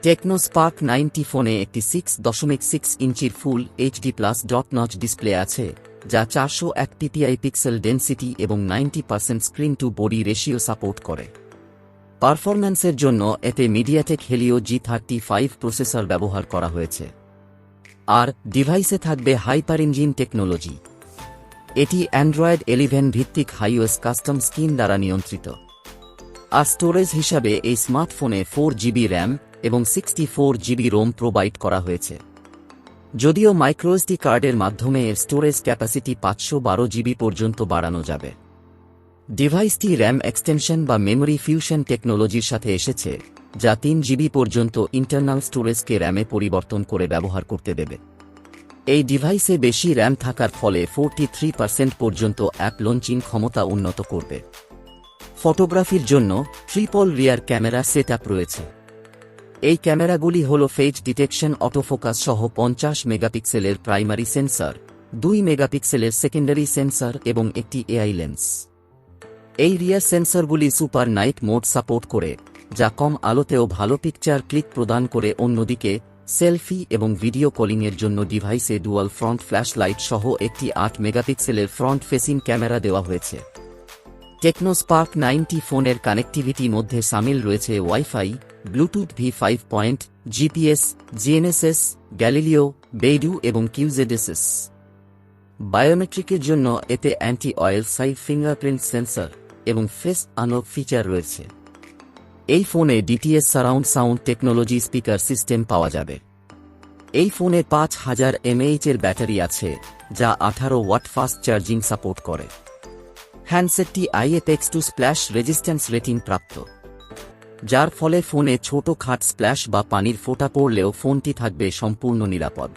Tecno Spark 90 ফোনে একটি 6.6 ইঞ্চির full HD plus dot notch display আছে, যা 401 পিপিআই পিক্সেল ডেনসিটি এবং 90% screen to body ratio support করে। পারফরম্যান্সের জন্য এতে মিডিয়াটেক হেলিও G35 প্রসেসর ব্যবহার করা হয়েছে। আর ডিভাইসে থাকবে হাইপার ইঞ্জিন টেকনোলজি। এটি অ্যান্ড্রয়েড 11 ভিত্তিক iOS কাস্টম স্কিন দ্বারা নিয়ন্ত্রিত। আর স্টোরেজ হিসাবে এই স্মার্টফোনে 4GB র্যাম এবং 64GB রোম প্রোভাইড করা হয়েছে। যদিও মাইক্রোএসডি কার্ডের মাধ্যমে এর স্টোরেজ ক্যাপাসিটি 512GB পর্যন্ত বাড়ানো যাবে। ডিভাইসটি র্যাম এক্সটেনশন বা মেমরি ফিউশন টেকনোলজির সাথে এসেছে, যা 3GB পর্যন্ত ইন্টারনাল স্টোরেজকে র্যামে পরিবর্তন করে ব্যবহার করতে দেবে। এই ডিভাইসে বেশি র্যাম থাকার ফলে 43% পর্যন্ত অ্যাপ লঞ্চিং ক্ষমতা উন্নত করবে। ফটোগ্রাফির জন্য ট্রিপল রিয়ার ক্যামেরা সেটআপ রয়েছে। এই ক্যামেরাগুলি হল ফেজ ডিটেকশন, অটোফোকাস সহ 50 মেগাপিক্সেলের প্রাইমারি সেন্সর, 2 মেগাপিক্সেলের সেকেন্ডারি সেন্সর এবং একটি এআই লেন্স। এই রিয়ার সেন্সরগুলি সুপার নাইট মোড সাপোর্ট করে, যা কম আলোতেও ভালো পিকচার ক্লিক প্রদান করে। অন্যদিকে সেলফি এবং ভিডিও কলিংয়ের জন্য ডিভাইসে ডুয়াল ফ্রন্ট ফ্ল্যাশ লাইট সহ একটি 8 মেগাপিক্সেলের ফ্রন্ট ফেসিং ক্যামেরা দেওয়া হয়েছে। টেকনো স্পার্ক 90 ফোনের কানেক্টিভিটি মধ্যে সামিল রয়েছে wifi, bluetooth V5, GPS, GNSS, Galileo, BeiDou এবং কিউজেডএসএস। বায়োমেট্রিকের জন্য এতে anti oil side fingerprint sensor এবং ফেস আনলক ফিচার রয়েছে। এই ফোনে DTS surround sound technology speaker system পাওয়া যাবে। এই ফোনে 5000 mAh এর ব্যাটারি আছে, যা 18 ওয়াট ফাস্ট চার্জিং সাপোর্ট করে। হ্যান্ডসেটটি IPX2 স্প্ল্যাশ রেজিস্ট্যান্স রেটিং প্রাপ্ত, যার ফলে ফোনে ছোট খাট স্প্ল্যাশ বা পানির ফোঁটা পড়লেও ফোনটি থাকবে সম্পূর্ণ নিরাপদ।